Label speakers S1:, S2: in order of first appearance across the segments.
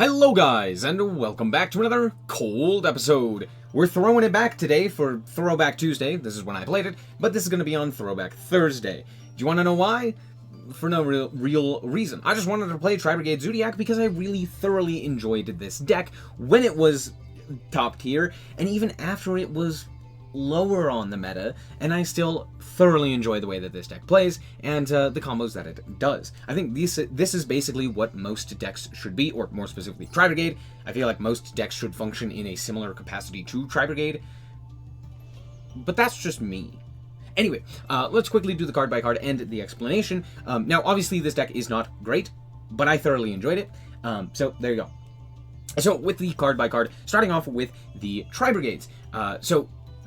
S1: Hello guys, and welcome back to another cold episode. We're throwing it back today for Throwback Tuesday. This is when I played it, but this is going to be on Throwback Thursday. Do you want to know why? For no real reason. I just wanted to play Tri-Brigade Zoodiac because I really thoroughly enjoyed this deck when it was top tier, and even after it was lower on the meta, and I still thoroughly enjoy the way that this deck plays and the combos that it does. I think this is basically what most decks should be, or more specifically Tri-Brigade. I feel like most decks should function in a similar capacity to Tri-Brigade, but that's just me. Anyway, let's quickly do the card by card and the explanation. Now, obviously, this deck is not great, but I thoroughly enjoyed it, so there you go. So, with the card by card, starting off with the Tri-Brigades.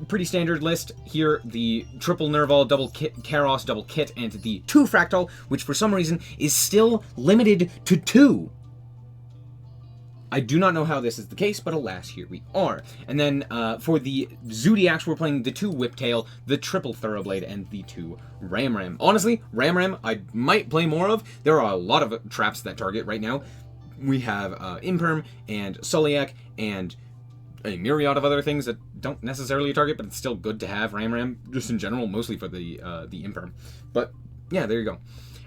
S1: Pretty standard list here, the triple Nerval, double kit, Karos, double kit, and the 2 Fractal, which for some reason is still limited to 2. I do not know how this is the case, but alas, here we are. And then for the Zoodiacs, we're playing the 2 Whiptail, the triple Thoroughblade, and the 2 Ram. Honestly, Ram I might play more of. There are a lot of traps that target right now. We have Imperm and Zoodiac and a myriad of other things that don't necessarily target, but it's still good to have Ram just in general, mostly for the Imperm. But yeah, there you go.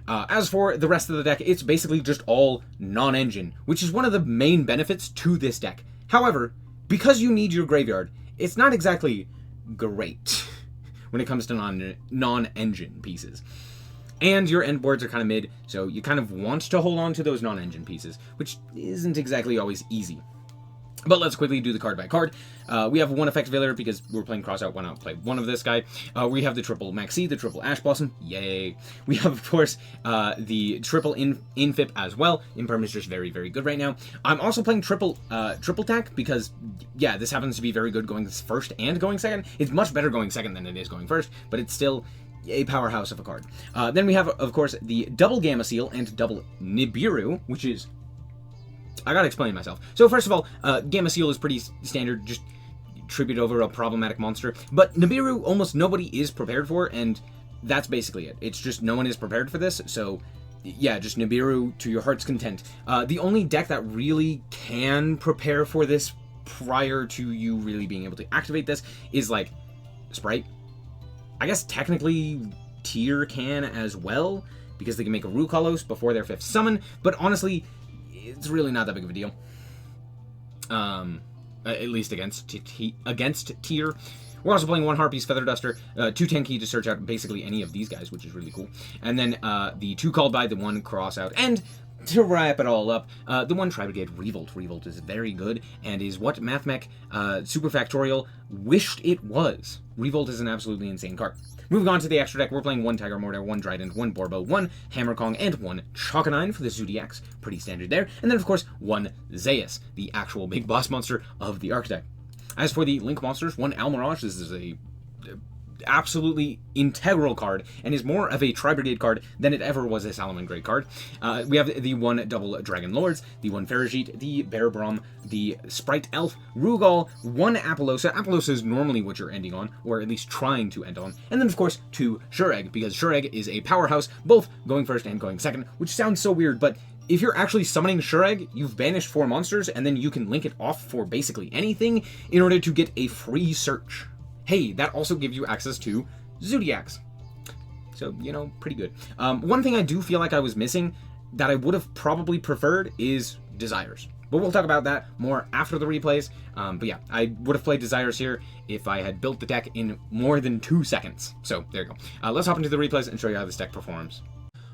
S1: As for the rest of the deck, it's basically just all non-engine, which is one of the main benefits to this deck. However, because you need your graveyard, it's not exactly great when it comes to non-engine pieces. And your end boards are kind of mid, so you kind of want to hold on to those non-engine pieces, which isn't exactly always easy. But let's quickly do the card by card. We have 1 effective failure because we're playing Crossout. Why not play 1 of this guy? We have the triple Maxi, the triple Ash Blossom. Yay. We have, of course, the triple Infip as well. Imperm is just very, very good right now. I'm also playing triple Tack because, yeah, this happens to be very good going first and going second. It's much better going second than it is going first, but it's still a powerhouse of a card. Then we have, of course, the double Gamma Seal and double Nibiru, which is... I gotta explain myself. So first of all, Gamma Seal is pretty standard, just tribute over a problematic monster. But Nibiru, almost nobody is prepared for, and that's basically it. It's just no one is prepared for this, so yeah, just Nibiru to your heart's content. The only deck that really can prepare for this prior to you really being able to activate this is like Sprite. I guess technically Tier can as well, because they can make a Rukalos before their 5th summon, but honestly, it's really not that big of a deal. At least against Tier. We're also playing 1 Harpy's Feather Duster, 2 Tenki to search out basically any of these guys, which is really cool. And then the 2 Called By, the 1 Crossout, and to wrap it all up, the 1 Tri-Brigade Revolt. Revolt is very good, and is what MathMech Super Factorial wished it was. Revolt is an absolutely insane card. Moving on to the extra deck, we're playing 1 Tiger Mortar, 1 Trident, 1 Borbo, 1 Hammer Kong, and 1 Chokanine for the Zoodiacs. Pretty standard there. And then, of course, 1 Zeus, the actual big boss monster of the archetype. As for the Link monsters, 1 Almirage. This is a absolutely integral card, and is more of a Tri-Brigade card than it ever was a Salamangreat card. We have the 1 double Dragon Lords, the 1 Ferrigite, the Bear Brom, the Sprite Elf, Rugal, 1 Apollosa. Apollosa is normally what you're ending on, or at least trying to end on. And then, of course, 2 Shureg, because Shureg is a powerhouse, both going first and going second, which sounds so weird, but if you're actually summoning Shureg, you've banished 4 monsters, and then you can link it off for basically anything in order to get a free search. Hey, that also gives you access to Zoodiacs. So, you know, pretty good. One thing I do feel like I was missing that I would have probably preferred is Desires. But we'll talk about that more after the replays. But yeah, I would have played Desires here if I had built the deck in more than 2 seconds. So, there you go. Let's hop into the replays and show you how this deck performs.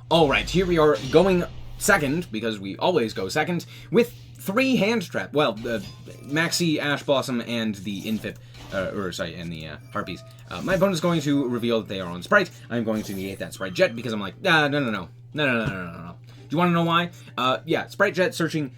S1: Alright, here we are going second, because we always go second, with 3 Hand Trap. Well, the Maxi, Ash Blossom, and the Infip. And the Harpies. My opponent is going to reveal that they are on Sprite. I'm going to negate that Sprite Jet because I'm like, no. Do you want to know why? Yeah, Sprite Jet searching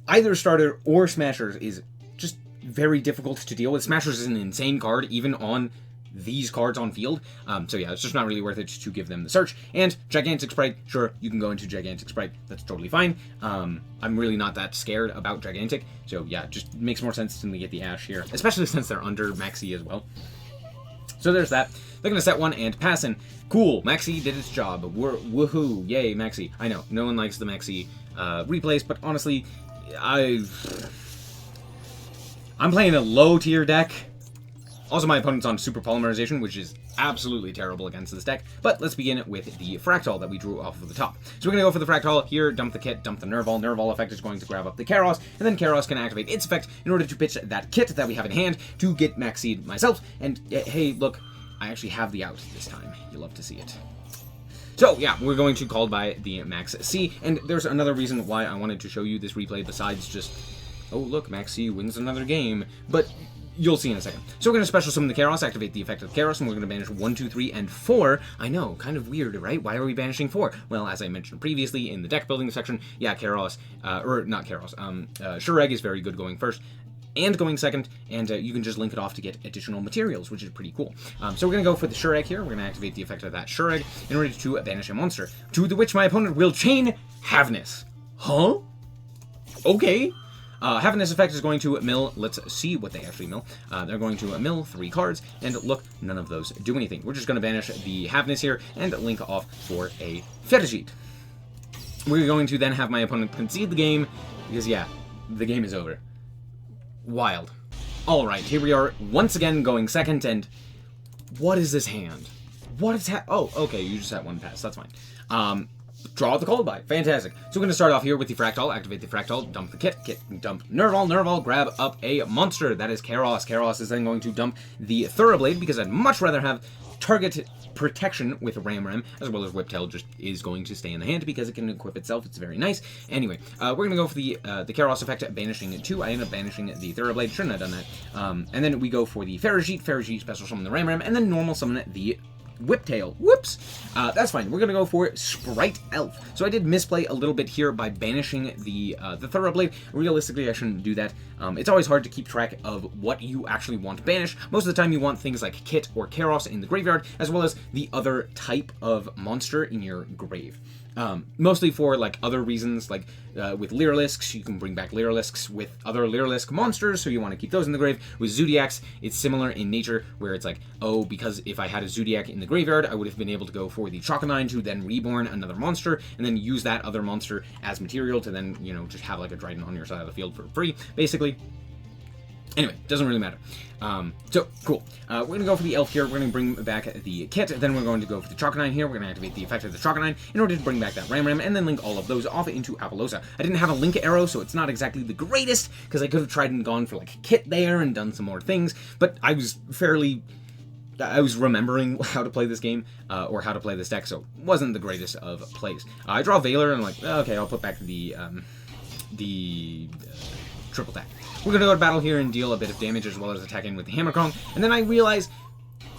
S1: either Starter or Smashers is just very difficult to deal with. Smashers is an insane card, even on these cards on field. So yeah, it's just not really worth it to give them the search. And Gigantic Sprite, sure, you can go into Gigantic Sprite. That's totally fine. I'm really not that scared about Gigantic. So yeah, it just makes more sense to me get the Ash here, especially since they're under Maxi as well. So there's that. They're going to set 1 and pass in. Cool, Maxi did its job. Woohoo, yay, Maxi. I know, no one likes the Maxi replays, but honestly, I'm playing a low-tier deck. Also, my opponent's on Super Polymerization, which is absolutely terrible against this deck. But let's begin with the Fractal that we drew off of the top. So we're going to go for the Fractal here, dump the kit, dump the Nerval. Nerval effect is going to grab up the Kairos, and then Kairos can activate its effect in order to pitch that kit that we have in hand to get Max Seed myself. And hey, look, I actually have the out this time. You love to see it. So, yeah, we're going to call by the Max C, and there's another reason why I wanted to show you this replay besides just, oh, look, Max C wins another game, but you'll see in a second. So we're going to special summon the Kairos, activate the effect of the Kairos, and we're going to banish 1, 2, 3, and 4. I know, kind of weird, right? Why are we banishing 4? Well, as I mentioned previously in the deck building section, yeah, Kairos, or not Kairos, Shureg is very good going first, and going second, and you can just link it off to get additional materials, which is pretty cool. So we're going to go for the Shureg here. We're going to activate the effect of that Shureg in order to banish a monster, to the which my opponent will chain Havness. Huh? Okay. Havness effect is going to mill, let's see what they actually mill. They're going to mill 3 cards, and look, none of those do anything. We're just going to banish the Havness here and link off for a Fetishite. We're going to then have my opponent concede the game, because yeah, the game is over. Wild. Alright, here we are once again going second, and what is this hand? What is oh, okay, you just had one pass, that's fine. Draw the cold by. Fantastic. So we're going to start off here with the Fractal, activate the Fractal, dump the kit, dump Nerval, Nerval, grab up a monster, that is Kairos. Kairos is then going to dump the Thoroughblade, because I'd much rather have target protection with Ram, as well as Whiptail just is going to stay in the hand because it can equip itself. It's very nice. Anyway, we're going to go for the Kairos effect, banishing 2. I end up banishing the Thoroughblade. Shouldn't have done that. And then we go for the Ferrigite. Ferrigite special summon the Ram, and then normal summon the Whiptail. Whoops! That's fine. We're going to go for Sprite Elf. So I did misplay a little bit here by banishing the Thoroughblade. Realistically, I shouldn't do that. It's always hard to keep track of what you actually want to banish. Most of the time, you want things like Kit or Kairos in the graveyard, as well as the other type of monster in your grave. Mostly for like other reasons, like with Lyralisks, you can bring back Lyralisks with other Lyralisk monsters, so you want to keep those in the grave. With Zoodiacs, it's similar in nature, where it's like, oh, because if I had a Zoodiac in the graveyard, I would have been able to go for the Choconine to then reborn another monster, and then use that other monster as material to then, you know, just have like a Dryden on your side of the field for free, basically. Anyway, doesn't really matter. So, cool. We're going to go for the Elf here. We're going to bring back the Kit. Then we're going to go for the Choconine here. We're going to activate the effect of the Choconine in order to bring back that Ram, and then link all of those off into Apollosa. I didn't have a link arrow, so it's not exactly the greatest, because I could have tried and gone for like Kit there and done some more things, but I was remembering how to play this game, or how to play this deck, so it wasn't the greatest of plays. I draw Valor, and I'm like, okay, I'll put back the triple attack. We're going to go to battle here and deal a bit of damage as well as attack in with the Hammerkrong, and then I realize,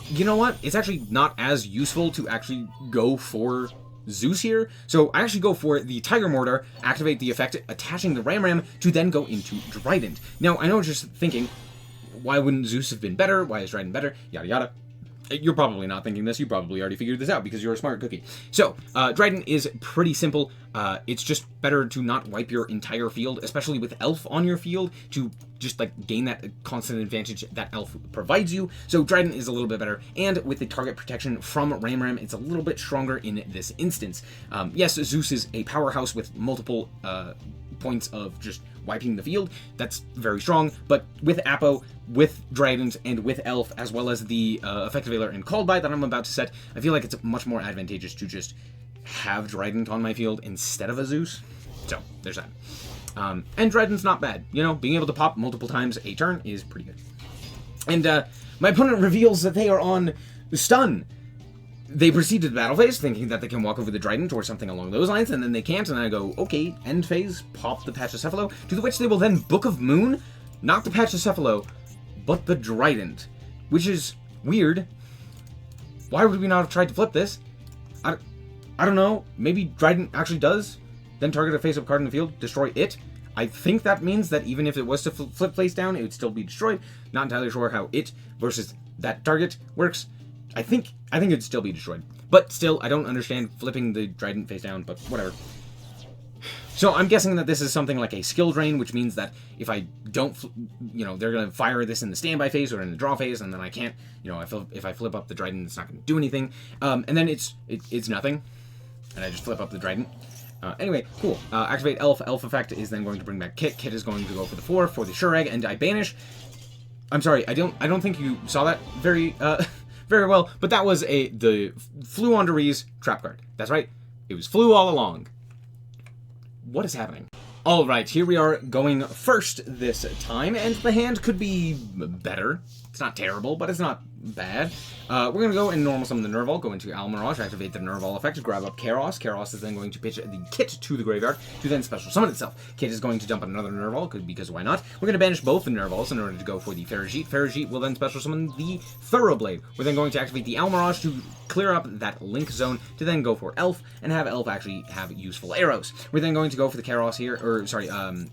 S1: you know what, it's actually not as useful to actually go for Zeus here, so I actually go for the Tiger Mortar, activate the effect, attaching the Ram, to then go into Drident. Now, I know what you're thinking, why wouldn't Zeus have been better, why is Drident better, yada yada. You're probably not thinking this, you probably already figured this out because you're a smart cookie. So, Dryden is pretty simple. It's just better to not wipe your entire field, especially with Elf on your field, to just like gain that constant advantage that Elf provides you. So Dryden is a little bit better, and with the target protection from Ram, it's a little bit stronger in this instance. Yes, Zeus is a powerhouse with multiple points of just wiping the field. That's very strong, but with Apo, with Dragons, and with Elf, as well as the Effective Veiler and Called By that I'm about to set, I feel like it's much more advantageous to just have Dryden on my field instead of a Zeus. So, there's that. And Dryden's not bad. You know, being able to pop multiple times a turn is pretty good. And my opponent reveals that they are on Stun. They proceed to the battle phase, thinking that they can walk over the Dryden or something along those lines, and then they can't, and I go, okay, end phase, pop the Pachycephalo, to the which they will then Book of Moon, not the Pachycephalo, but the Dryden, which is weird. Why would we not have tried to flip this? I don't know, maybe Dryden actually does, then target a face-up card in the field, destroy it. I think that means that even if it was to flip face down, it would still be destroyed. Not entirely sure how it versus that target works. I think it'd still be destroyed. But still, I don't understand flipping the Dryden face down, but whatever. So I'm guessing that this is something like a skill drain, which means that if I don't, you know, they're going to fire this in the standby phase or in the draw phase, and then I can't, you know, if I flip up the Dryden, it's not going to do anything. And then it's nothing, and I just flip up the Dryden. Anyway, cool. Activate Elf. Elf effect is then going to bring back Kit. Kit is going to go for the 4 for the Sure Egg, and I banish. I'm sorry, I don't think you saw that very very well, but that was the Flew on Ree's trap card. That's right. It was Flew all along. What is happening? Alright, here we are going first this time, and the hand could be better. It's not terrible, but it's not bad. We're going to go and normal summon the Nerval, go into Almirage, activate the Nerval effect, grab up Karos. Karos is then going to pitch the Kit to the graveyard to then special summon itself. Kit is going to dump another Nerval, because why not? We're going to banish both the Nervals in order to go for the Ferrigite. Ferrigite will then special summon the Thoroughblade. We're then going to activate the Almirage to clear up that link zone to then go for Elf, and have Elf actually have useful arrows. We're then going to go for the Karos here,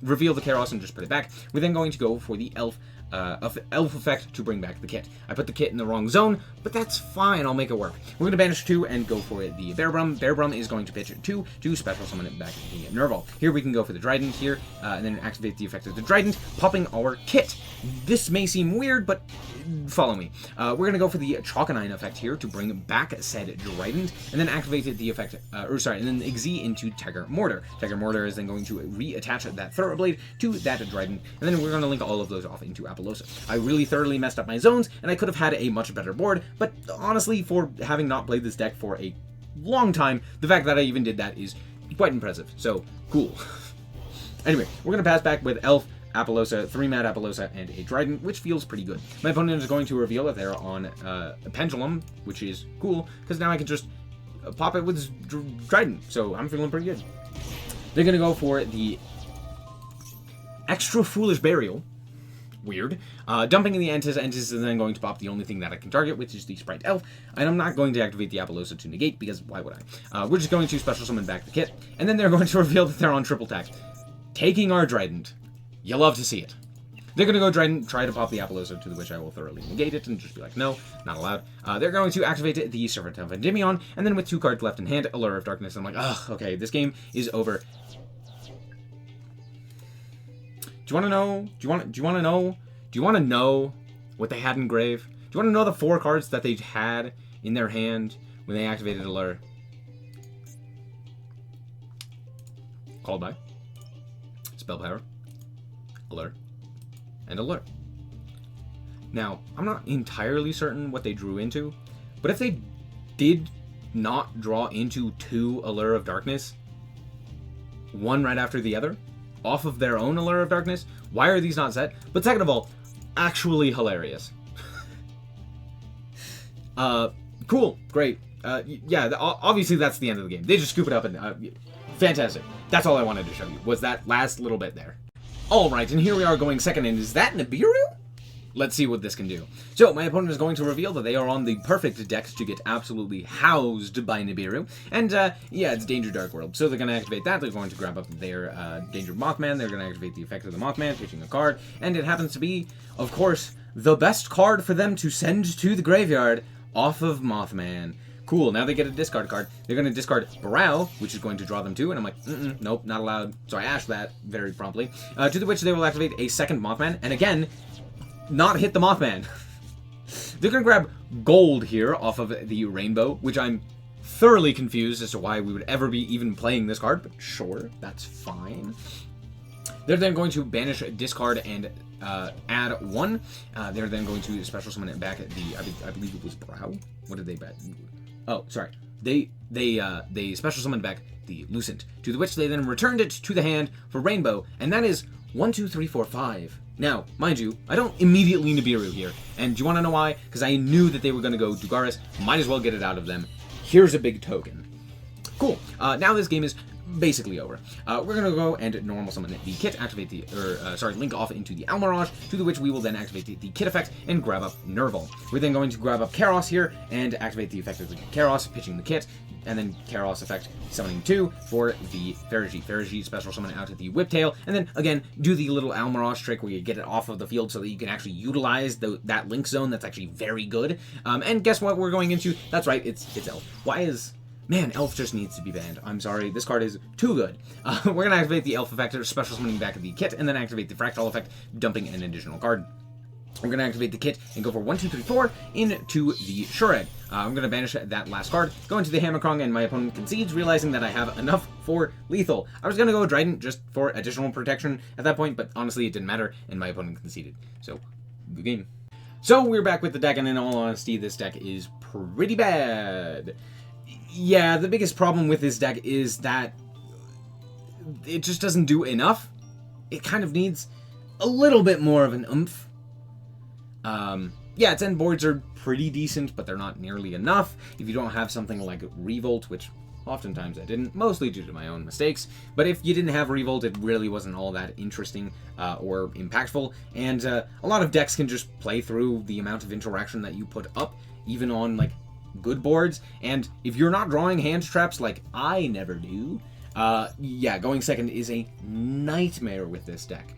S1: reveal the Karos and just put it back. We're then going to go for the Elf effect to bring back the Kit. I put the Kit in the wrong zone, but that's fine, I'll make it work. We're going to banish 2 and go for the Bearbrum. Bearbrum is going to pitch 2 to special summon it back to the Nerval. Here we can go for the Trident here, and then activate the effect of the Trident, popping our Kit. This may seem weird, but follow me. We're going to go for the Chalkanine effect here to bring back said Trident, and then activate the effect, and then Xyz into Tiger Mortar. Tiger Mortar is then going to reattach that Thoroughblade to that Trident, and then we're going to link all of those off into Appaloosa. I really thoroughly messed up my zones, and I could have had a much better board, but honestly, for having not played this deck for a long time, the fact that I even did that is quite impressive. So, cool. Anyway, we're going to pass back with Elf, Appaloosa, 3-mat Appaloosa, and a Trident, which feels pretty good. My opponent is going to reveal that they're on a Pendulum, which is cool, because now I can just pop it with Trident, so I'm feeling pretty good. They're going to go for the Extra Foolish Burial. Weird. Dumping in the Entis. Entis is then going to pop the only thing that I can target, which is the Sprite Elf. And I'm not going to activate the Appaloosa to negate, because why would I? We're just going to special summon back the Kit. And then they're going to reveal that they're on triple tack, taking our Trident. You love to see it. They're going to go Trident, try to pop the Appaloosa, to which I will thoroughly negate it, and just be like, no, not allowed. They're going to activate the Servant of Endymion, and then with 2 cards left in hand, Allure of Darkness. I'm like, ugh, okay, this game is over. Do you want to know? Do you want to know? Do you want to know what they had in grave? Do you want to know the 4 cards that they had in their hand when they activated Allure? Called by Spell Power, Allure, and Allure. Now, I'm not entirely certain what they drew into, but if they did not draw into 2 Allure of Darkness, one right after the other, off of their own Allure of Darkness, why are these not set? But second of all, actually hilarious. Cool, great. Yeah, obviously that's the end of the game. They just scoop it up and fantastic. That's all I wanted to show you, was that last little bit there. Alright, and here we are going second, and is that Nibiru? Let's see what this can do. So, my opponent is going to reveal that they are on the perfect deck to get absolutely housed by Nibiru. And, yeah, it's Danger Dark World. So they're going to activate that. They're going to grab up their Danger Mothman. They're going to activate the effect of the Mothman, pitching a card. And it happens to be, of course, the best card for them to send to the graveyard off of Mothman. Cool, now they get a discard card. They're going to discard Baral, which is going to draw them 2, and I'm like, nope, not allowed. So I ashed that very promptly. To the which they will activate a second Mothman, and again, not hit the Mothman. They're going to grab gold here off of the Rainbow, which I'm thoroughly confused as to why we would ever be even playing this card, but sure, that's fine. They're then going to banish, discard, and add 1. They're then going to special summon it back at the, I believe it was Brow? What did they bet? Oh, sorry. They special summoned back the Lucent, to the which they then returned it to the hand for Rainbow, and that is 1, 2, 3, 4, 5. Now, mind you, I don't immediately Nibiru here, and do you want to know why? Because I knew that they were going to go Dugaris, might as well get it out of them. Here's a big token. Cool. Now this game is basically over. We're going to go and normal summon the Kit, activate the, link off into the Almirage, to the which we will then activate the Kit effect and grab up Nerval. We're then going to grab up Karos here and activate the effect of the Karos, pitching the Kit, and then Karos effect summoning 2 for the Ferrigite. Ferrigite special summon out of the Whiptail, and then again do the little Almirage trick where you get it off of the field so that you can actually utilize that link zone that's actually very good. And guess what we're going into? That's right, it's Elf. Why is... Man, Elf just needs to be banned. I'm sorry, this card is too good. We're going to activate the Elf effect, special summoning back of the Kit, and then activate the Fractal effect, dumping an additional card. We're going to activate the kit and go for 1, 2, 3, 4 into the Shureg. I'm going to banish that last card, go into the Hammerkrong, and my opponent concedes, realizing that I have enough for lethal. I was going to go Dryden just for additional protection at that point, but honestly it didn't matter, and my opponent conceded. So, good game. So, we're back with the deck, and in all honesty, this deck is pretty bad. Yeah, the biggest problem with this deck is that it just doesn't do enough. It kind of needs a little bit more of an oomph. Yeah, its end boards are pretty decent, but they're not nearly enough. If you don't have something like Revolt, which oftentimes I didn't, mostly due to my own mistakes, but if you didn't have Revolt, it really wasn't all that interesting or impactful, and a lot of decks can just play through the amount of interaction that you put up, even on, like, good boards, and if you're not drawing hand traps like I never do, yeah, going second is a nightmare with this deck.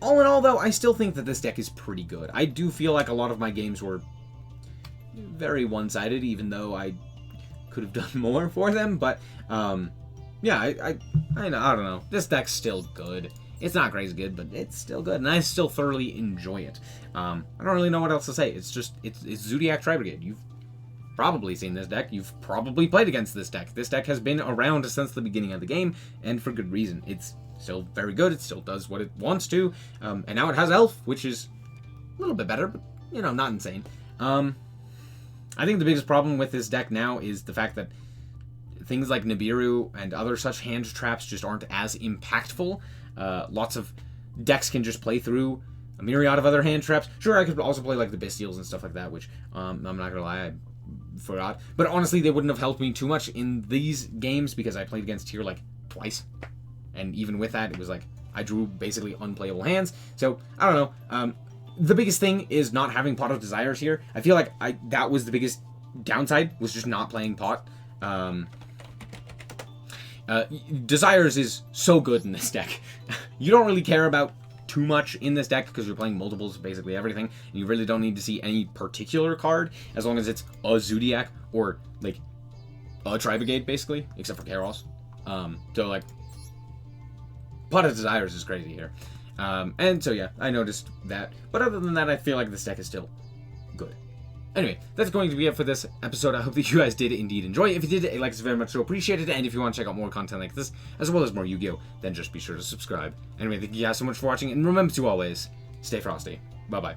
S1: All in all, though, I still think that this deck is pretty good. I do feel like a lot of my games were very one-sided, even though I could have done more for them, but, yeah, I don't know. This deck's still good. It's not crazy good, but it's still good, and I still thoroughly enjoy it. I don't really know what else to say. It's Zoodiac Tri-Brigade. You've probably seen this deck. You've probably played against this deck. This deck has been around since the beginning of the game, and for good reason. It's still very good. It still does what it wants to, and now it has Elf, which is a little bit better, but, you know, not insane. I think the biggest problem with this deck now is the fact that things like Nibiru and other such hand traps just aren't as impactful. Lots of decks can just play through a myriad of other hand traps. Sure, I could also play like the Bestials and stuff like that, which, I'm not gonna lie, I forgot. But honestly, they wouldn't have helped me too much in these games because I played against Tyr like twice. And even with that, it was like, I drew basically unplayable hands. So, I don't know. The biggest thing is not having Pot of Desires here. I feel like that was the biggest downside, was just not playing Pot. Desires is so good in this deck. You don't really care about too much in this deck because you're playing multiples of basically everything. And you really don't need to see any particular card as long as it's a Zoodiac or, like, a Tri-Brigade, basically, except for Karos. So, like, Pot of Desires is crazy here. And so, yeah, I noticed that. But other than that, I feel like this deck is still good. Anyway, that's going to be it for this episode. I hope that you guys did indeed enjoy. If you did, a like is very much so appreciated. And if you want to check out more content like this, as well as more Yu-Gi-Oh!, then just be sure to subscribe. Anyway, thank you guys so much for watching. And remember to always stay frosty. Bye-bye.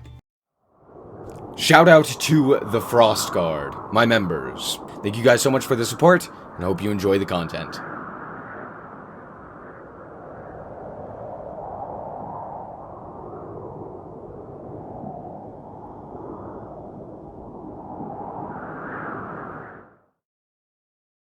S1: Shout out to the Frost Guard, my members. Thank you guys so much for the support, and I hope you enjoy the content.